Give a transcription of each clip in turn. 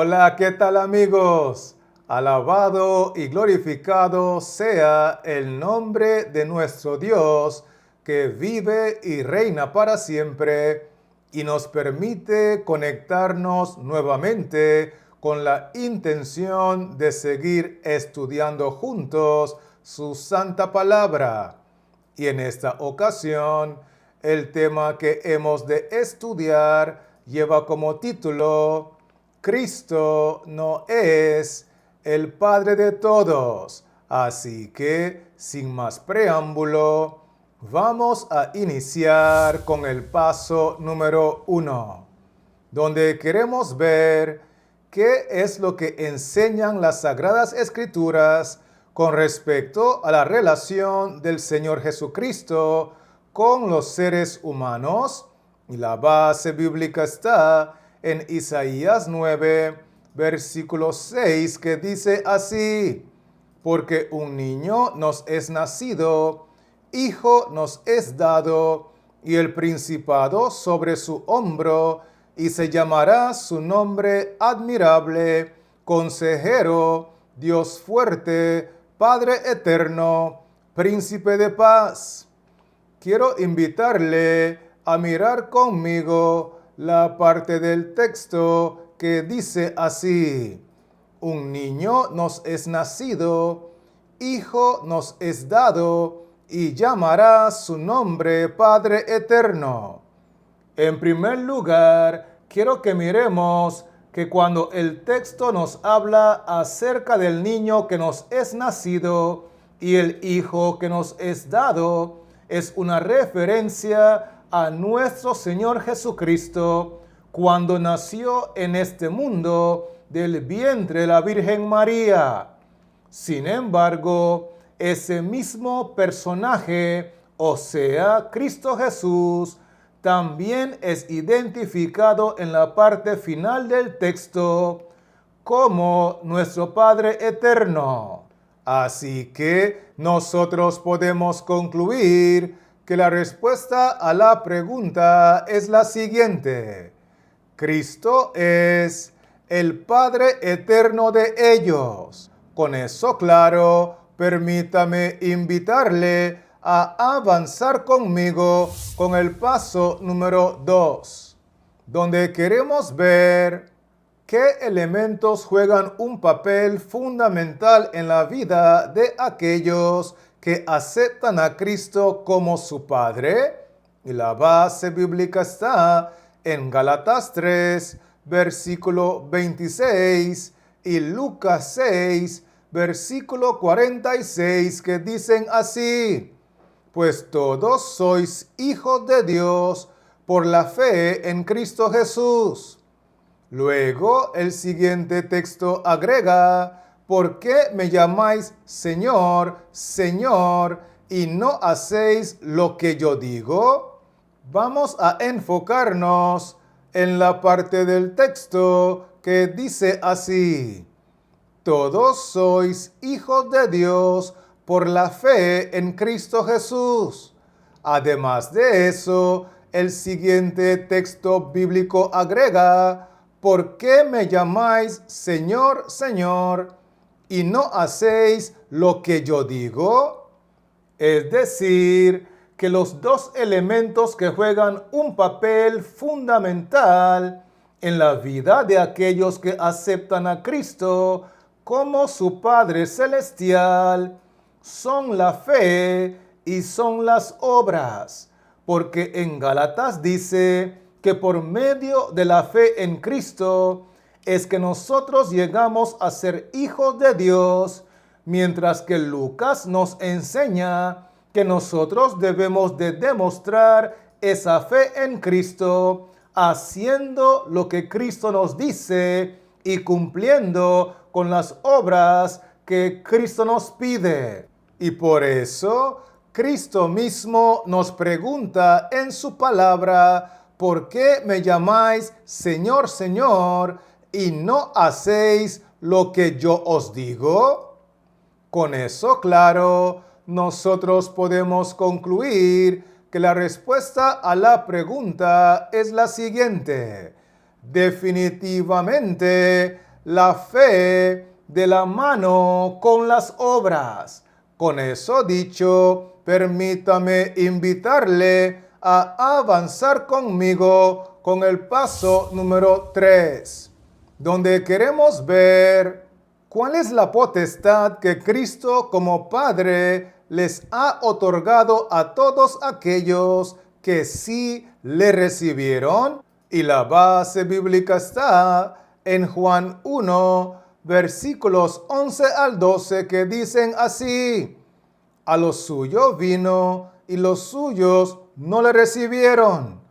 Hola, ¿qué tal amigos? Alabado y glorificado sea el nombre de nuestro Dios que vive y reina para siempre y nos permite conectarnos nuevamente con la intención de seguir estudiando juntos su santa palabra. Y en esta ocasión, el tema que hemos de estudiar lleva como título Cristo no es el Padre de todos. Así que, sin más preámbulo, vamos a iniciar con el paso número 1, donde queremos ver qué es lo que enseñan las Sagradas Escrituras con respecto a la relación del Señor Jesucristo con los seres humanos. Y la base bíblica está en Isaías 9, versículo 6, que dice así: porque un niño nos es nacido, hijo nos es dado, y el principado sobre su hombro, y se llamará su nombre admirable, consejero, Dios fuerte, Padre eterno, príncipe de paz. Quiero invitarle a mirar conmigo la parte del texto que dice así: un niño nos es nacido, hijo nos es dado, y llamará su nombre Padre eterno. En primer lugar, quiero que miremos que cuando el texto nos habla acerca del niño que nos es nacido y el hijo que nos es dado, es una referencia a nuestro Señor Jesucristo cuando nació en este mundo del vientre de la Virgen María. Sin embargo, ese mismo personaje, o sea, Cristo Jesús, también es identificado en la parte final del texto como nuestro Padre eterno. Así que nosotros podemos concluir que la respuesta a la pregunta es la siguiente: Cristo es el Padre eterno de ellos. Con eso claro, permítame invitarle a avanzar conmigo con el paso número 2, donde queremos ver qué elementos juegan un papel fundamental en la vida de aquellos que aceptan a Cristo como su Padre. Y la base bíblica está en Gálatas 3, versículo 26, y Lucas 6, versículo 46, que dicen así: pues todos sois hijos de Dios por la fe en Cristo Jesús. Luego el siguiente texto agrega: ¿por qué me llamáis Señor, Señor, y no hacéis lo que yo digo? Vamos a enfocarnos en la parte del texto que dice así: todos sois hijos de Dios por la fe en Cristo Jesús. Además de eso, el siguiente texto bíblico agrega: ¿por qué me llamáis Señor, Señor, y no hacéis lo que yo digo? Es decir, que los dos elementos que juegan un papel fundamental en la vida de aquellos que aceptan a Cristo como su Padre Celestial son la fe y son las obras. Porque en Gálatas dice que por medio de la fe en Cristo es que nosotros llegamos a ser hijos de Dios, mientras que Lucas nos enseña que nosotros debemos de demostrar esa fe en Cristo haciendo lo que Cristo nos dice y cumpliendo con las obras que Cristo nos pide. Y por eso Cristo mismo nos pregunta en su palabra: ¿por qué me llamáis Señor, Señor, y no hacéis lo que yo os digo? Con eso claro, nosotros podemos concluir que la respuesta a la pregunta es la siguiente: definitivamente, la fe de la mano con las obras. Con eso dicho, permítame invitarle a avanzar conmigo con el paso número 3, donde queremos ver cuál es la potestad que Cristo como Padre les ha otorgado a todos aquellos que sí le recibieron. Y la base bíblica está en Juan 1, versículos 11 al 12, que dicen así: a lo suyo vino y los suyos no le recibieron,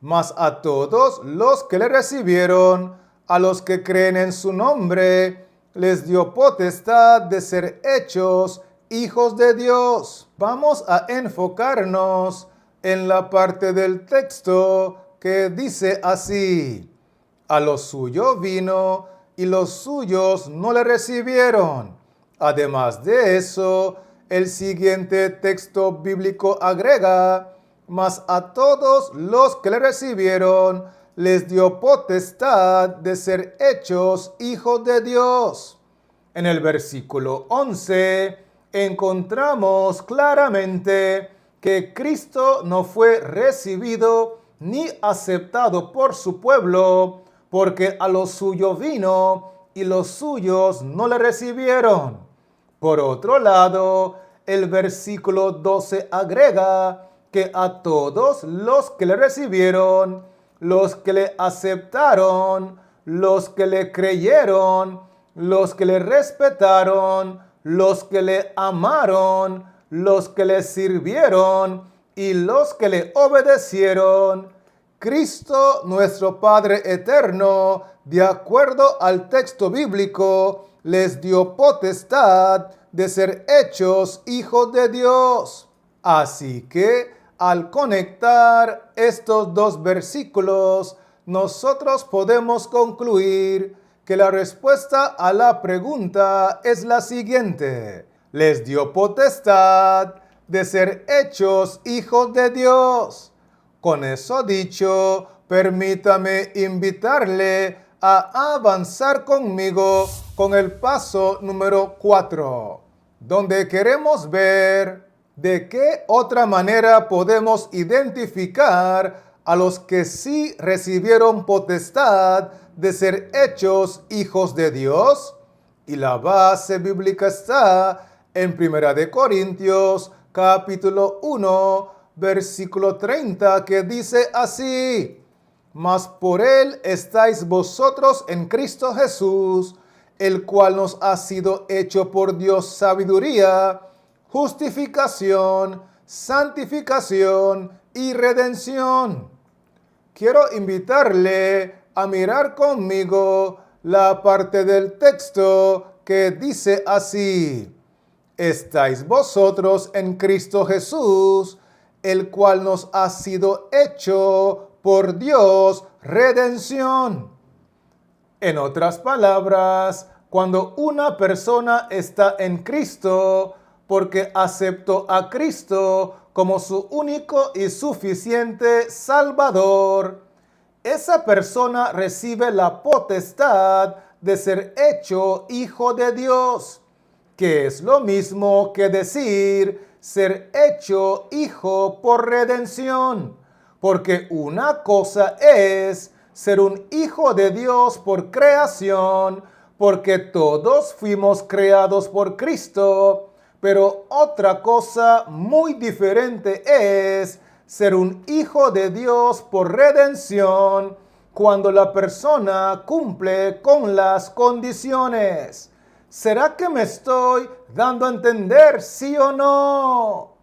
mas a todos los que le recibieron, a los que creen en su nombre, les dio potestad de ser hechos hijos de Dios. Vamos a enfocarnos en la parte del texto que dice así: a lo suyo vino y los suyos no le recibieron. Además de eso, el siguiente texto bíblico agrega: mas a todos los que le recibieron, les dio potestad de ser hechos hijos de Dios. En el versículo 11 encontramos claramente que Cristo no fue recibido ni aceptado por su pueblo, porque a lo suyo vino y los suyos no le recibieron. Por otro lado, el versículo 12 agrega que a todos los que le recibieron, los que le aceptaron, los que le creyeron, los que le respetaron, los que le amaron, los que le sirvieron y los que le obedecieron, Cristo, nuestro Padre eterno, de acuerdo al texto bíblico, les dio potestad de ser hechos hijos de Dios. Así que, al conectar estos dos versículos, nosotros podemos concluir que la respuesta a la pregunta es la siguiente: les dio potestad de ser hechos hijos de Dios. Con eso dicho, permítame invitarle a avanzar conmigo con el paso número 4, donde queremos ver de qué otra manera podemos identificar a los que sí recibieron potestad de ser hechos hijos de Dios. Y la base bíblica está en 1 Corintios capítulo 1, versículo 30, que dice así: mas por él estáis vosotros en Cristo Jesús, el cual nos ha sido hecho por Dios sabiduría, justificación, santificación y redención. Quiero invitarle a mirar conmigo la parte del texto que dice así: estáis vosotros en Cristo Jesús, el cual nos ha sido hecho por Dios redención. En otras palabras, cuando una persona está en Cristo porque aceptó a Cristo como su único y suficiente Salvador, esa persona recibe la potestad de ser hecho hijo de Dios, que es lo mismo que decir ser hecho hijo por redención. Porque una cosa es ser un hijo de Dios por creación, porque todos fuimos creados por Cristo, pero otra cosa muy diferente es ser un hijo de Dios por redención, cuando la persona cumple con las condiciones. ¿Será que me estoy dando a entender, sí o no?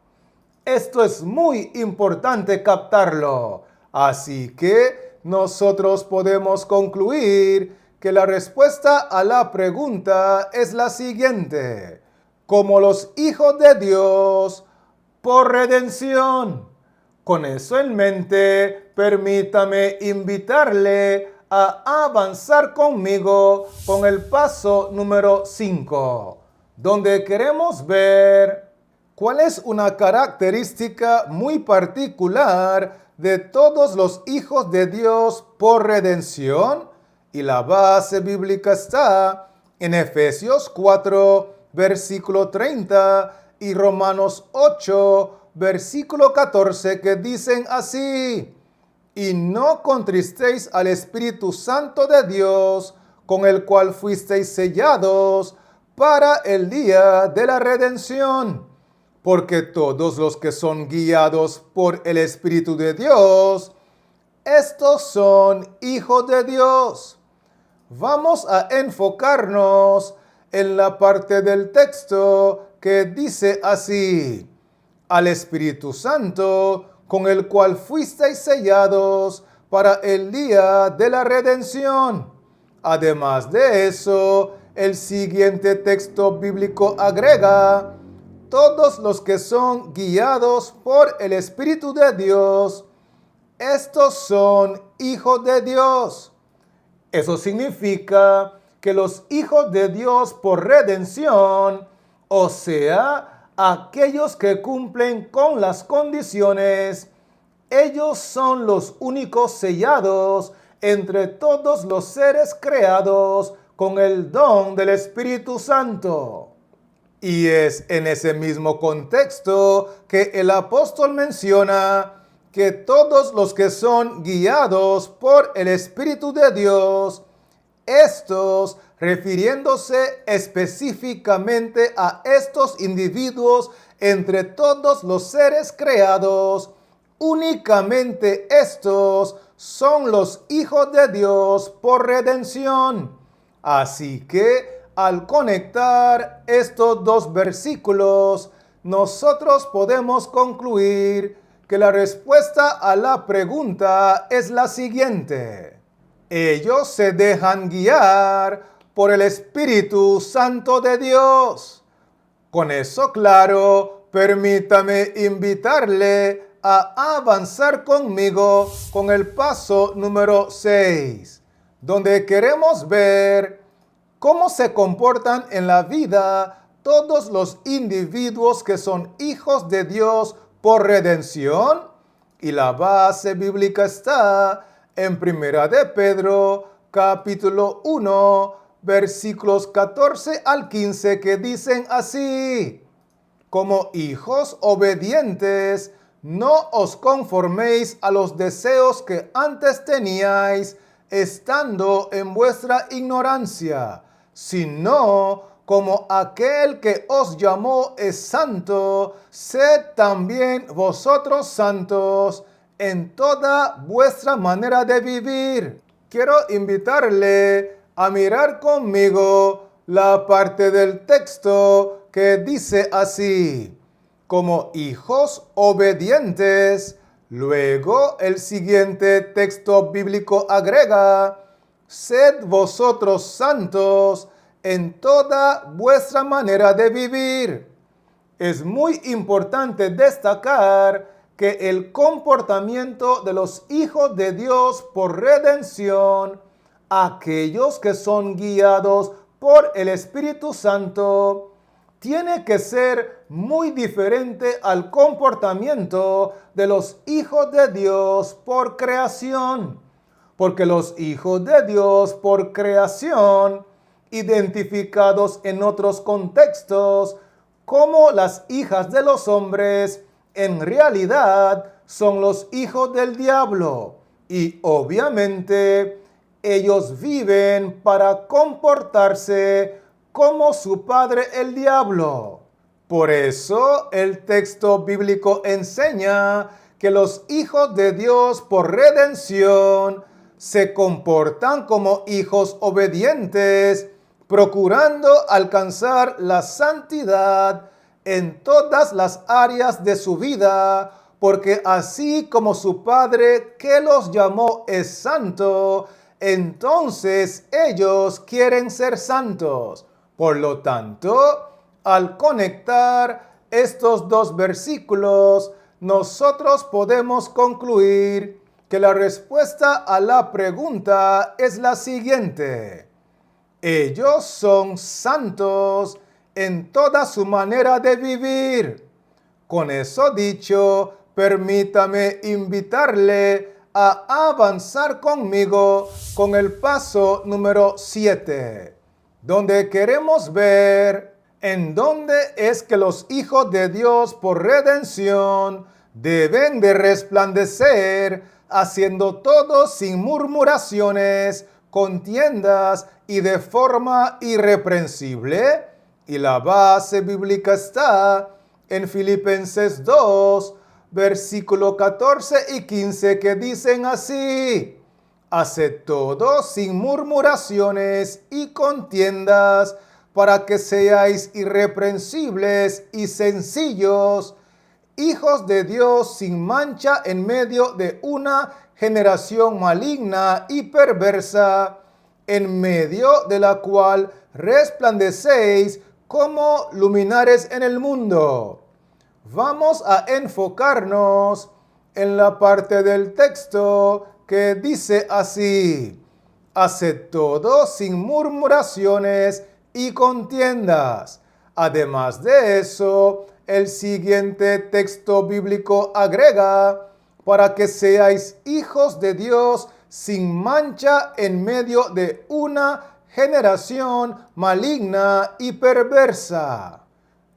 Esto es muy importante captarlo. Así que nosotros podemos concluir que la respuesta a la pregunta es la siguiente: como los hijos de Dios por redención. Con eso en mente, permítame invitarle a avanzar conmigo con el paso número 5, donde queremos ver cuál es una característica muy particular de todos los hijos de Dios por redención. Y la base bíblica está en Efesios 4, versículo 30 y Romanos 8, versículo 14, que dicen así: y no contristéis al Espíritu Santo de Dios, con el cual fuisteis sellados para el día de la redención. Porque todos los que son guiados por el Espíritu de Dios, estos son hijos de Dios. Vamos a enfocarnos en la parte del texto que dice así: al Espíritu Santo, con el cual fuisteis sellados para el día de la redención. Además de eso, el siguiente texto bíblico agrega: todos los que son guiados por el Espíritu de Dios, estos son hijos de Dios. Eso significa que los hijos de Dios por redención, o sea, aquellos que cumplen con las condiciones, ellos son los únicos sellados entre todos los seres creados con el don del Espíritu Santo. Y es en ese mismo contexto que el apóstol menciona que todos los que son guiados por el Espíritu de Dios, estos, refiriéndose específicamente a estos individuos entre todos los seres creados, únicamente estos son los hijos de Dios por redención. Así que al conectar estos dos versículos, nosotros podemos concluir que la respuesta a la pregunta es la siguiente: ellos se dejan guiar por el Espíritu Santo de Dios. Con eso claro, permítame invitarle a avanzar conmigo con el paso número 6, donde queremos ver cómo se comportan en la vida todos los individuos que son hijos de Dios por redención. Y la base bíblica está en 1 de Pedro, capítulo 1, versículos 14 al 15, que dicen así: como hijos obedientes, no os conforméis a los deseos que antes teníais, estando en vuestra ignorancia, sino como aquel que os llamó es santo, sed también vosotros santos en toda vuestra manera de vivir. Quiero invitarle a mirar conmigo la parte del texto que dice así: como hijos obedientes. Luego el siguiente texto bíblico agrega: sed vosotros santos en toda vuestra manera de vivir. Es muy importante destacar que el comportamiento de los hijos de Dios por redención, aquellos que son guiados por el Espíritu Santo, tiene que ser muy diferente al comportamiento de los hijos de Dios por creación. Porque los hijos de Dios por creación, identificados en otros contextos como las hijas de los hombres, en realidad son los hijos del diablo. Y obviamente ellos viven para comportarse como su padre el diablo. Por eso el texto bíblico enseña que los hijos de Dios por redención se comportan como hijos obedientes, procurando alcanzar la santidad en todas las áreas de su vida, porque así como su Padre que los llamó es santo, entonces ellos quieren ser santos. Por lo tanto, al conectar estos dos versículos, nosotros podemos concluir que la respuesta a la pregunta es la siguiente: ellos son santos en toda su manera de vivir. Con eso dicho, permítame invitarle a avanzar conmigo con el paso número 7, donde queremos ver en dónde es que los hijos de Dios por redención deben de resplandecer, haciendo todo sin murmuraciones, contiendas y de forma irreprensible. Y la base bíblica está en Filipenses 2, versículo 14 y 15, que dicen así: haced todo sin murmuraciones y contiendas, para que seáis irreprensibles y sencillos, hijos de Dios sin mancha en medio de una generación maligna y perversa, en medio de la cual resplandecéis como luminares en el mundo. Vamos a enfocarnos en la parte del texto que dice así: haced todo sin murmuraciones y contiendas. Además de eso, el siguiente texto bíblico agrega: para que seáis hijos de Dios sin mancha en medio de una generación maligna y perversa.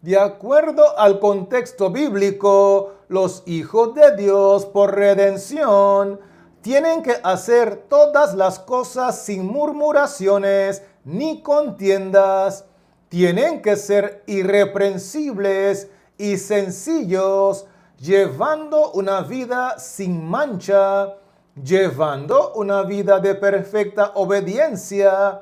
De acuerdo al contexto bíblico, los hijos de Dios por redención tienen que hacer todas las cosas sin murmuraciones ni contiendas. Tienen que ser irreprensibles y sencillos, llevando una vida sin mancha, llevando una vida de perfecta obediencia,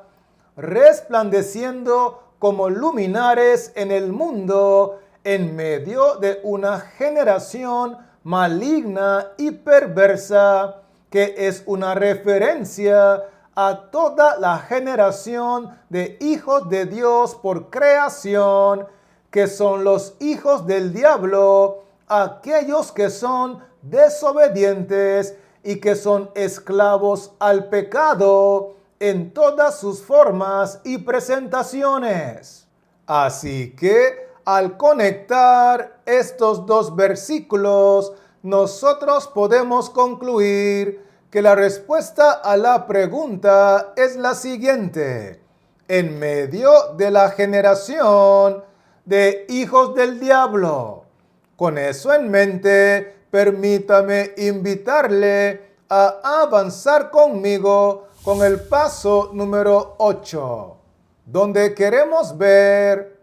resplandeciendo como luminares en el mundo, en medio de una generación maligna y perversa, que es una referencia a toda la generación de hijos de Dios por creación, que son los hijos del diablo, aquellos que son desobedientes y que son esclavos al pecado en todas sus formas y presentaciones. Así que al conectar estos dos versículos, nosotros podemos concluir que la respuesta a la pregunta es la siguiente: en medio de la generación de hijos del diablo. Con eso en mente, permítame invitarle a avanzar conmigo con el paso número 8, donde queremos ver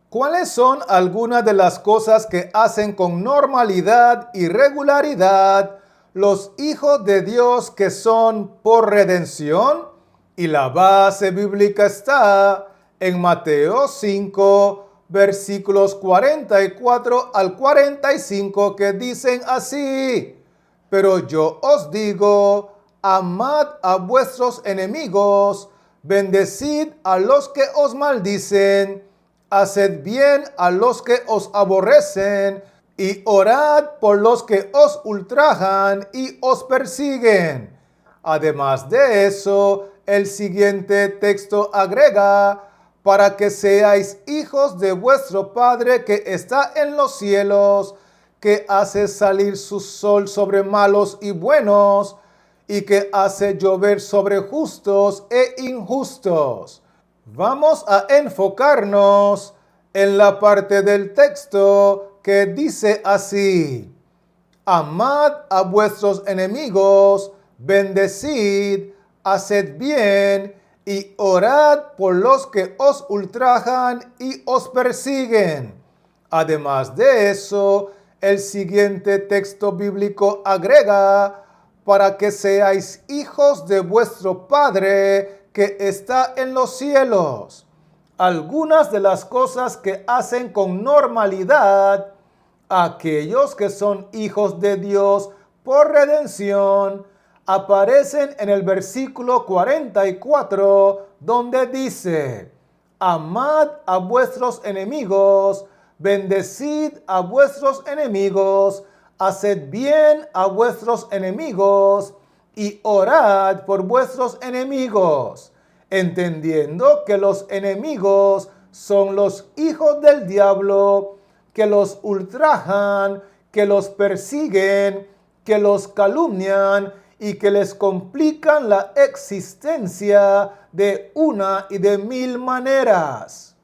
cuáles son algunas de las cosas que hacen con normalidad y regularidad los hijos de Dios que son por redención. Y la base bíblica está en Mateo 5, versículos 44 al 45, que dicen así: pero yo os digo, amad a vuestros enemigos, bendecid a los que os maldicen, haced bien a los que os aborrecen, y orad por los que os ultrajan y os persiguen. Además de eso, el siguiente texto agrega: para que seáis hijos de vuestro Padre que está en los cielos, que hace salir su sol sobre malos y buenos, y que hace llover sobre justos e injustos. Vamos a enfocarnos en la parte del texto que dice así: amad a vuestros enemigos, bendecid, haced bien, y orad por los que os ultrajan y os persiguen. Además de eso, el siguiente texto bíblico agrega: para que seáis hijos de vuestro Padre que está en los cielos. Algunas de las cosas que hacen con normalidad aquellos que son hijos de Dios por redención aparecen en el versículo 44, donde dice: amad a vuestros enemigos, bendecid a vuestros enemigos, haced bien a vuestros enemigos y orad por vuestros enemigos, entendiendo que los enemigos son los hijos del diablo, que los ultrajan, que los persiguen, que los calumnian y que les complican la existencia de una y de mil maneras.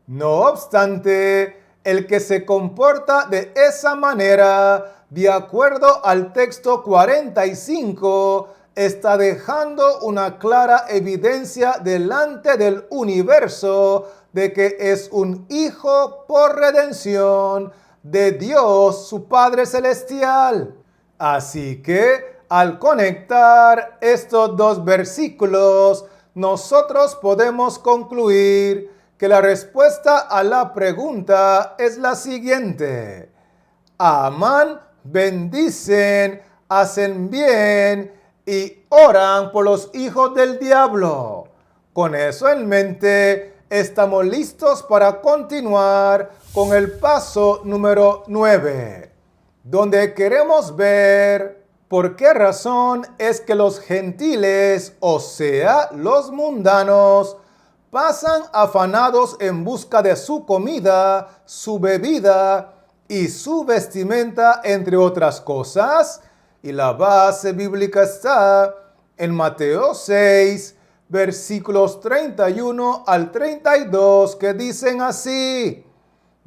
No obstante, el que se comporta de esa manera, de acuerdo al texto 45, está dejando una clara evidencia delante del universo de que es un hijo por redención de Dios, su Padre Celestial. Así que, al conectar estos dos versículos, nosotros podemos concluir que la respuesta a la pregunta es la siguiente. Aman, bendicen, hacen bien y oran por los hijos del diablo. Con eso en mente, estamos listos para continuar con el paso número 9, donde queremos ver por qué razón es que los gentiles, o sea, los mundanos, pasan afanados en busca de su comida, su bebida y su vestimenta, entre otras cosas. Y la base bíblica está en Mateo 6, versículos 31 al 32, que dicen así: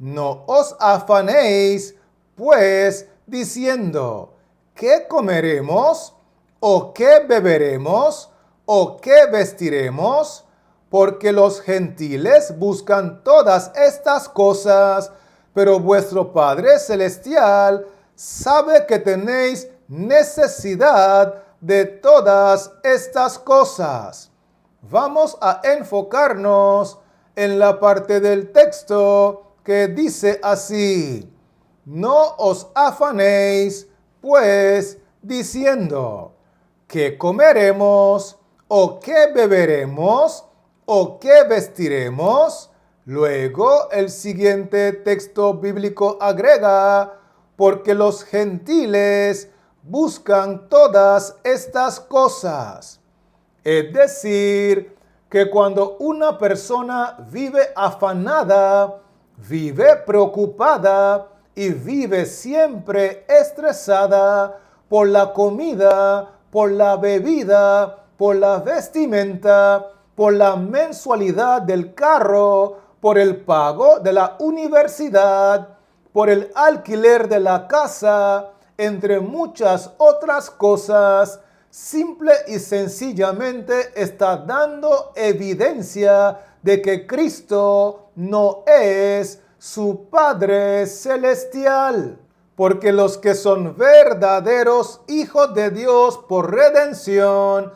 No os afanéis, pues, diciendo, ¿qué comeremos? ¿O qué beberemos? ¿O qué vestiremos? Porque los gentiles buscan todas estas cosas, pero vuestro Padre Celestial sabe que tenéis necesidad de todas estas cosas. Vamos a enfocarnos en la parte del texto que dice así: No os afanéis, pues, diciendo, ¿qué comeremos? ¿O qué beberemos? ¿O qué vestiremos? Luego el siguiente texto bíblico agrega: porque los gentiles buscan todas estas cosas. Es decir, que cuando una persona vive afanada, vive preocupada y vive siempre estresada por la comida, por la bebida, por la vestimenta, por la mensualidad del carro, por el pago de la universidad, por el alquiler de la casa, entre muchas otras cosas, simple y sencillamente está dando evidencia de que Cristo no es su Padre Celestial. Porque los que son verdaderos hijos de Dios por redención,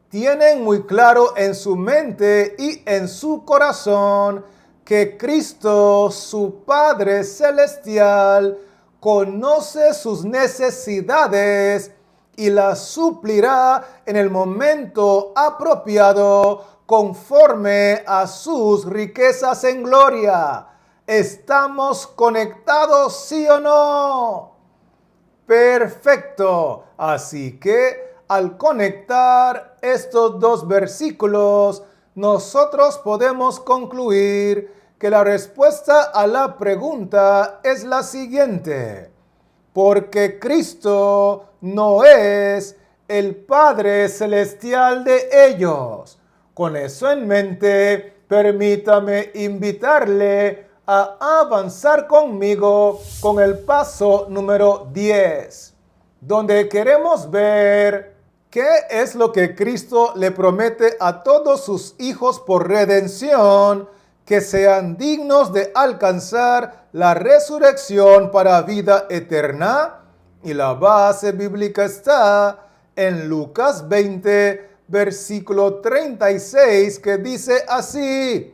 tienen muy claro en su mente y en su corazón que Cristo, su Padre Celestial, conoce sus necesidades y las suplirá en el momento apropiado conforme a sus riquezas en gloria. ¿Estamos conectados, sí o no? Perfecto. Así que al conectar estos dos versículos, nosotros podemos concluir que la respuesta a la pregunta es la siguiente: porque Cristo no es el Padre Celestial de ellos. Con eso en mente, permítame invitarle a avanzar conmigo con el paso número 10, donde queremos ver qué es lo que Cristo le promete a todos sus hijos por redención, que sean dignos de alcanzar la resurrección para vida eterna. Y la base bíblica está en Lucas 20, versículo 36, que dice así: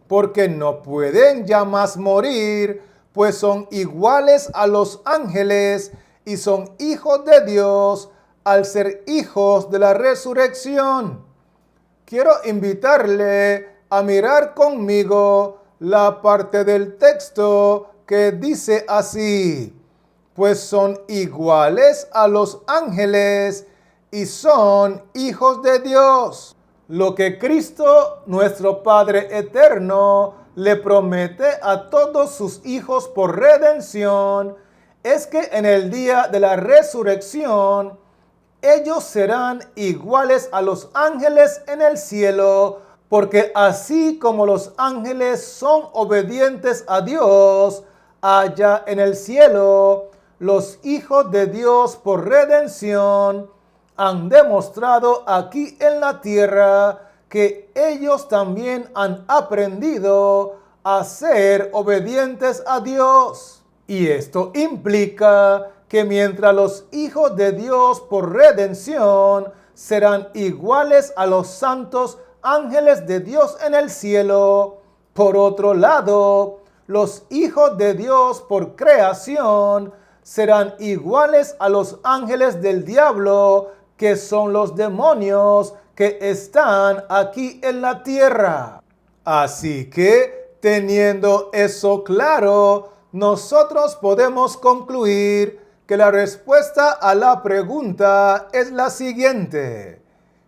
porque no pueden ya más morir, pues son iguales a los ángeles y son hijos de Dios al ser hijos de la resurrección. Quiero invitarle a mirar conmigo la parte del texto que dice así: pues son iguales a los ángeles y son hijos de Dios. Lo que Cristo, nuestro Padre eterno, le promete a todos sus hijos por redención es que en el día de la resurrección, ellos serán iguales a los ángeles en el cielo, porque así como los ángeles son obedientes a Dios, allá en el cielo, los hijos de Dios por redención han demostrado aquí en la tierra que ellos también han aprendido a ser obedientes a Dios. Y esto implica que mientras los hijos de Dios por redención serán iguales a los santos ángeles de Dios en el cielo, por otro lado, los hijos de Dios por creación serán iguales a los ángeles del diablo, que son los demonios que están aquí en la tierra. Así que, teniendo eso claro, nosotros podemos concluir que la respuesta a la pregunta es la siguiente: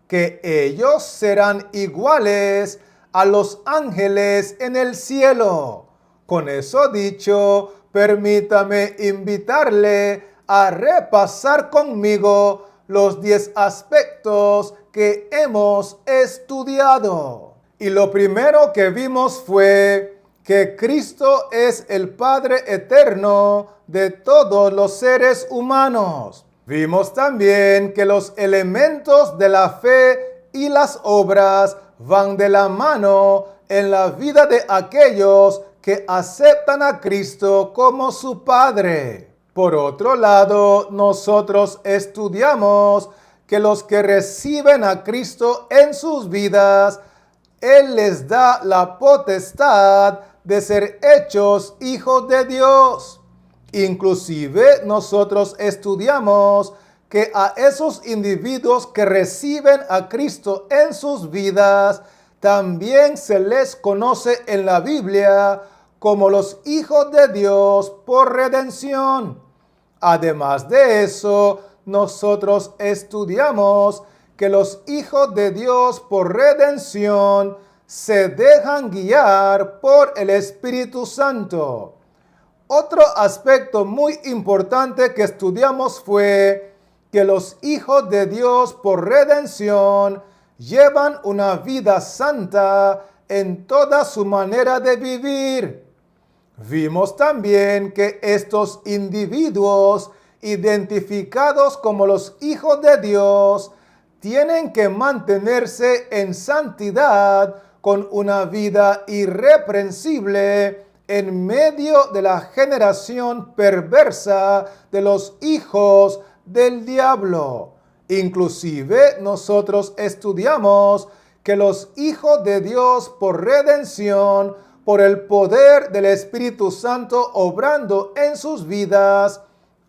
que ellos serán iguales a los ángeles en el cielo. Con eso dicho, permítame invitarle a repasar conmigo los 10 aspectos que hemos estudiado. Y lo primero que vimos fue que Cristo es el Padre eterno de todos los seres humanos. Vimos también que los elementos de la fe y las obras van de la mano en la vida de aquellos que aceptan a Cristo como su Padre. Por otro lado, nosotros estudiamos que los que reciben a Cristo en sus vidas, Él les da la potestad de ser hechos hijos de Dios. Inclusive nosotros estudiamos que a esos individuos que reciben a Cristo en sus vidas, también se les conoce en la Biblia como los hijos de Dios por redención. Además de eso, nosotros estudiamos que los hijos de Dios por redención se dejan guiar por el Espíritu Santo. Otro aspecto muy importante que estudiamos fue que los hijos de Dios por redención llevan una vida santa en toda su manera de vivir. Vimos también que estos individuos identificados como los hijos de Dios tienen que mantenerse en santidad con una vida irreprensible en medio de la generación perversa de los hijos del diablo. Inclusive nosotros estudiamos que los hijos de Dios por redención, por el poder del Espíritu Santo obrando en sus vidas,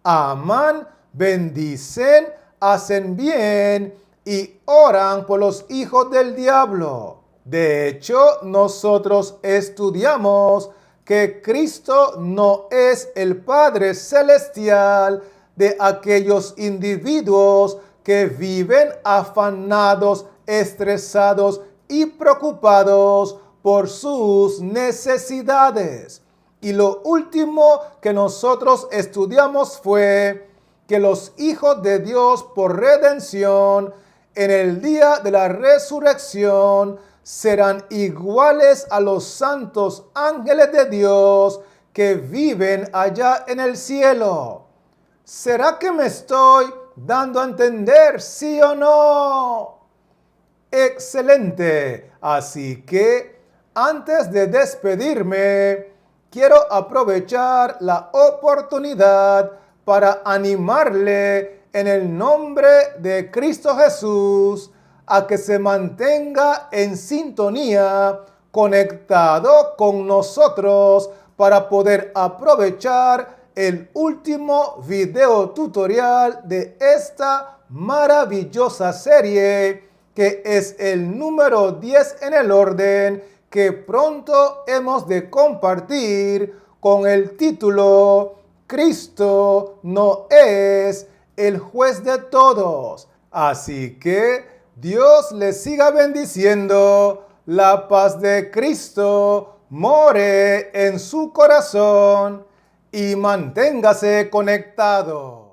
aman, bendicen, hacen bien y oran por los hijos del diablo. De hecho, nosotros estudiamos que Cristo no es el Padre celestial de aquellos individuos que viven afanados, estresados y preocupados por sus necesidades. Y lo último que nosotros estudiamos fue que los hijos de Dios por redención en el día de la resurrección serán iguales a los santos ángeles de Dios que viven allá en el cielo. ¿Será que me estoy dando a entender, sí o no? Excelente. Así que antes de despedirme, quiero aprovechar la oportunidad para animarle en el nombre de Cristo Jesús a que se mantenga en sintonía, conectado con nosotros para poder aprovechar el último video tutorial de esta maravillosa serie, que es el número 10 en el orden, que pronto hemos de compartir con el título Cristo no es el juez de todos. Así que Dios les siga bendiciendo. La paz de Cristo more en su corazón y manténgase conectado.